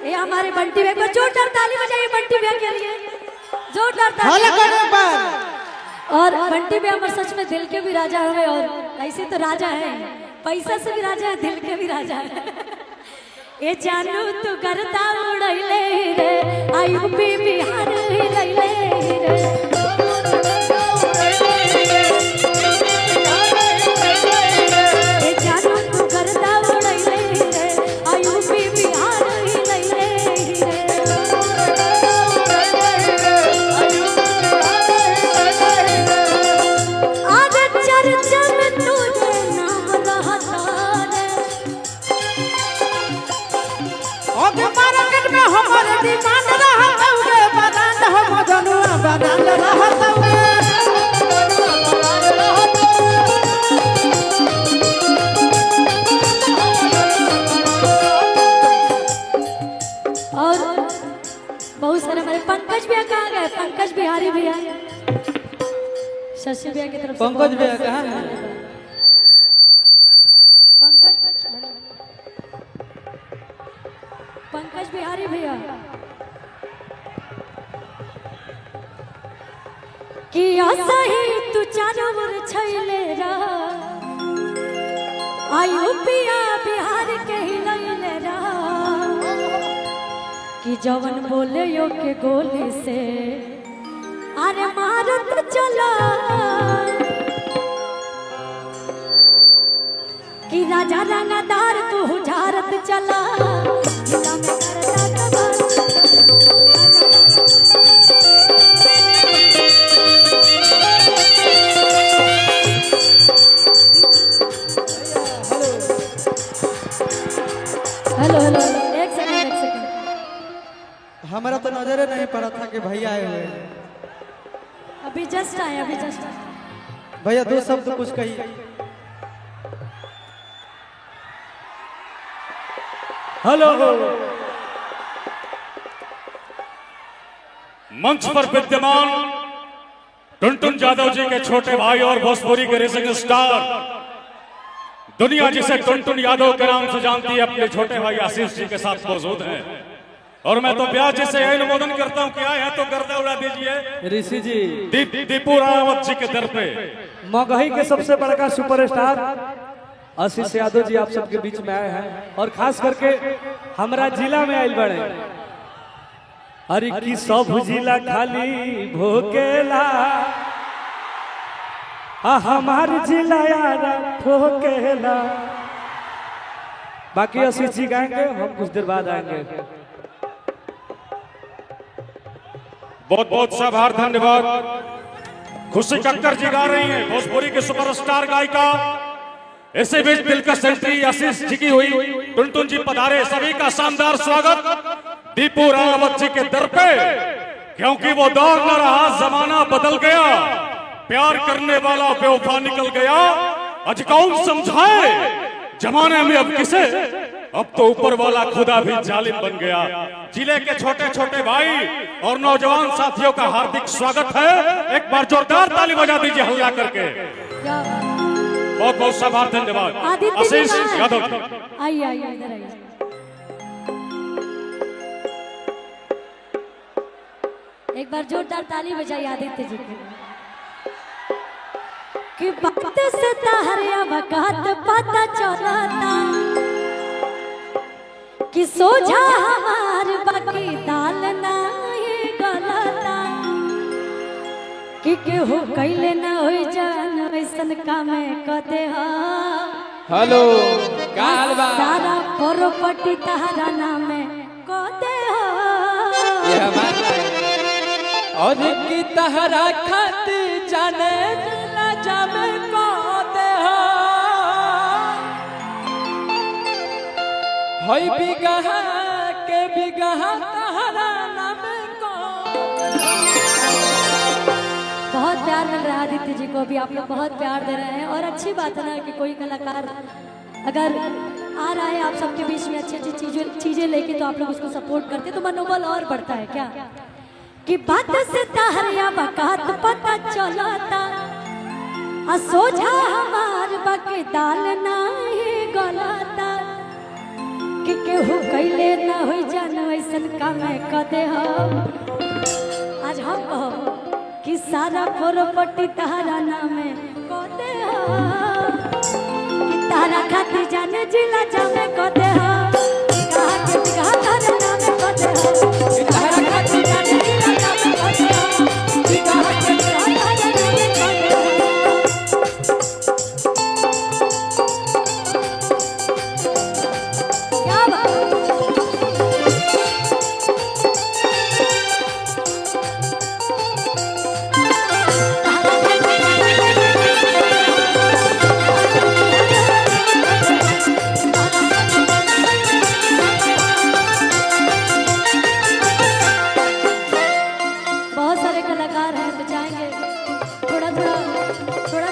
ये हमारे बंटी भैया को जोरदार ताली बजाइए बंटी भैया के लिए, जोरदार ताली। और बंटी भैया हमारे सच में दिल के भी राजा है, और ऐसे तो राजा है, पैसा से भी राजा है, दिल के भी राजा है। ये जानू तू करता उड़ैले रे, यूपी बिहार हिलैले रे, पंकज भैया कहाँ गए? पंकज बिहारी भैया, शशि भैया की तरफ से पंकज भैया कहाँ है? पंकज बिहारी भैया कि सही तू चारों ओर छैले रहा, यूपिया बिहार के हिलैले रहा, कि जवन बोले यो के गोली से अरे मारत चला, कि राजा रंगदार तू झारत चला, जिला में करता कबर। हेलो हेलो एक सेकंड, हमारा तो नजर नहीं पड़ा था कि भैया आए हुए। अभी जस्ट आए, अभी जस्ट भैया दो शब्द कुछ कहिए। हेलो, मंच पर विद्यमान टुनटुन यादव जी के छोटे भाई और भोजपुरी के रेसिंग स्टार, दुनिया जिसे टुनटुन यादव के नाम से जानती है, अपने छोटे भाई आशीष जी के साथ मौजूद हैं। और मैं तो ब्याह जी से अनुमोदन करता हूं कि आए हैं तो गर्दा उड़ा दीजिए ऋषि जी, दीपू रावत जी के दर पे। मगही के सबसे बड़का सुपरस्टार आशीष यादव जी आप सबके बीच में आए हैं, और खास करके हमारा जिला में आयल बड़े। अरे की सब जिला खाली भोकेला, हमार जिला यार भोकेला। बाकी आशीष जी गाएंगे, हम कुछ देर बाद आएंगे। बहुत बहुत सा आभार, धन्यवाद। खुशी कक्कर जी गा रही हैं, भोजपुरी की सुपरस्टार गायिका। ऐसे बीच दिलकश एंट्री आशीष जी की हुई, टुनटुन जी पधारे, सभी का शानदार स्वागत दीपू रावत जी के दर पे। क्योंकि वो दौर न रहा, जमाना बदल गया, प्यार करने वाला बेवफा निकल गया। आज कौन समझाए जमाने में अब किसे, अब तो ऊपर वाला खुदा भी जालिम बन गया। जिले के छोटे छोटे भाई और नौजवान साथियों का हार्दिक स्वागत है। एक बार जोरदार ताली बजा दीजिए हल्ला करके। बहुत बहुत आभार, धन्यवाद। आशीष यादव, आइए आइए इधर आइए। एक बार जोरदार ताली बजाइए आदित्य जी के। कि बात से तहरिया वकात पता चलता, कि सोझा हमार बाकी दाल नहीं गलता, कि केहू कैले न होई जान वैसन कामे कदे हा। हेलो काल बा सारा प्रॉपर्टी तहरा नामे कदे हा। ये हमारा और की तहरा खाती जाने ना जामे कदे हा। होई बिगह के बिगह तहरा नामे कदे। बहुत प्यार मिल रहा है आदित्य जी को, भी आप लोग बहुत प्यार दे रहे हैं। और अच्छी बात है ना कि कोई कलाकार अगर आ रहा है आप सबके बीच में अच्छी अच्छी चीजें लेके, तो आप लोग उसको सपोर्ट करते तो मनोबल और बढ़ता है। क्या कि बात से तहरिया बकात पता चलता, सोझा हमार बाकी दाल नहीं गलता, कि केहू कैले न होई जान कदे हो आज हम कहो कि सारा प्रॉपर्टी तारा नाम कदे हो कि तारा खातिर जाने जिला जामे कदे हो कहा के कहा तारा नाम कदे हो कि तारा खातिर जाने जिला जामे कदे हो कि कहा के कहा तारा नाम कदे हो क्या बात बहुत सारे कलाकार हैं तो चाहेंगे थोड़ा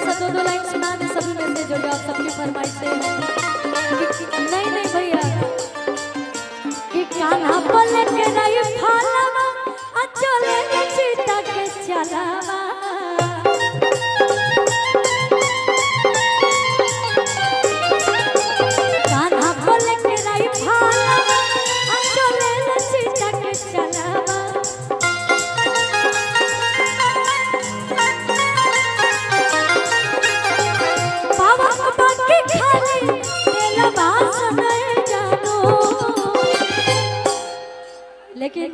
सा दो लाइन सुना दे सभी में से जो आप सबकी फरमाइश से हैं नहीं भैया कि कान्हा पल के रही फालवा अचले चीता के चलावा कान्हा पल के रही फालवा अचले चीता के चलावा लेकिन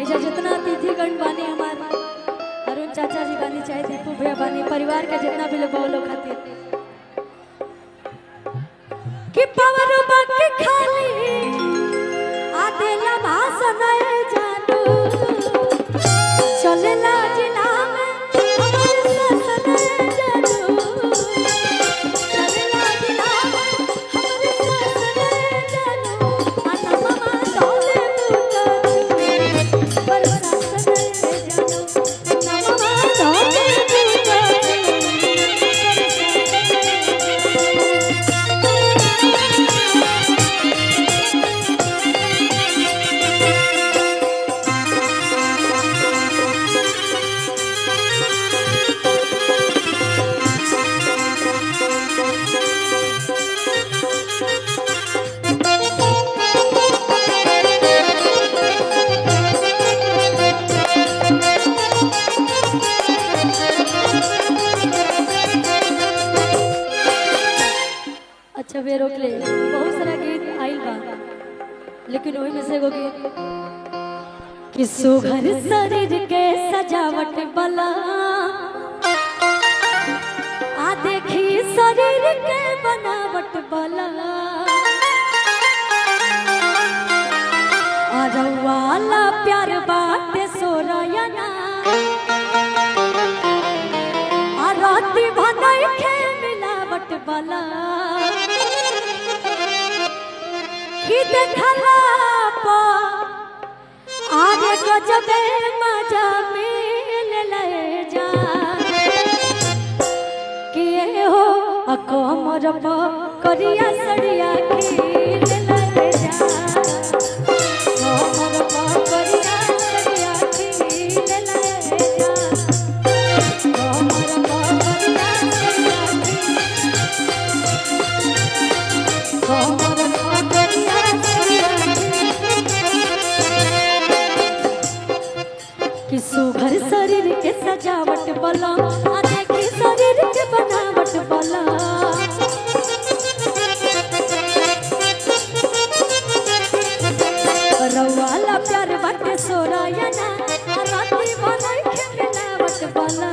ऐसा जितना अतिथिगण बानी हमारे अरुण चाचा जी बानी चाहे दीपू भैया बानी परिवार के जितना भी लोग लोग खातिर कि पावर बाकी खाली आदेला भाषण जानू चलेला जिला में हमारे शासन जानू चलेला जिला में हमारे शासन जानू आना मामा दौले अच्छा वे रोक ले बहुत सारा गीत आइल बा लेकिन वही में से एगो गीत कि सुघर शरीर के सजावट बला आ देखी शरीर के बनावट बला अरवाला प्यार बाटे सोरयना आ राती भनई के मिलावट बला कि देखला पा आगे गजबे मजा मिल ले जा कि हो अकमर प करिया सड़िया खिल ले जा अकमर प करिया सड़िया खिल ले जा अकमर प करिया सड़िया अकमर प करिया कि सुघर शरीर के सजावट बला आ देखी शरीर के बनावट बला रवाला प्यार बाटे सोरायना आ राती बनई के मिलावट बला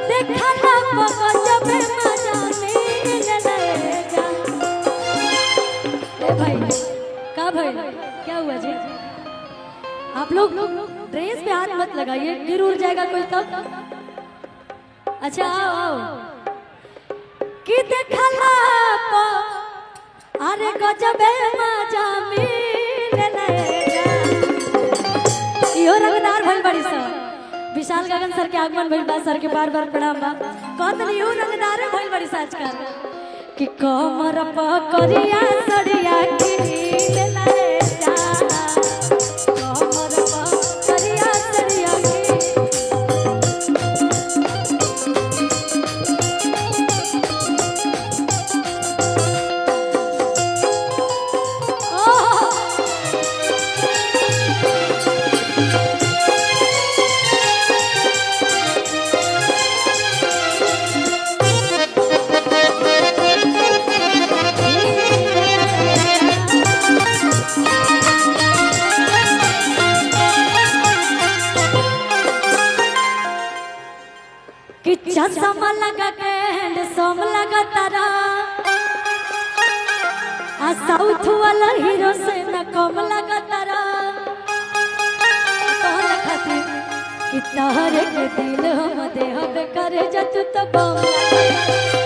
देखला पगजब मजा मिल ले जा भाई का भाई क्या हुआ जी आप लोग ड्रेस पे हाथ मत लगाइए गिर उड़ जाएगा कोई तब अच्छा आओ कि देखला पो अरे गजबे मजा मिल ले जा इहो रंगदार भइल बड़ी सब विशाल गगन सर के आगमन भइल बा सर के बार-बार प्रणाम बा कहत इहो रंगदार भइल बड़ी आजकल कि कमर प करिया सड़िया खिल ले जा कमर प करिया सड़िया तारा आ साउथ वाला हीरो से न कम लगा तारा तोहरे खातिर कि तोहरे के दिल हम देह करे जत तो बम लगा तारा।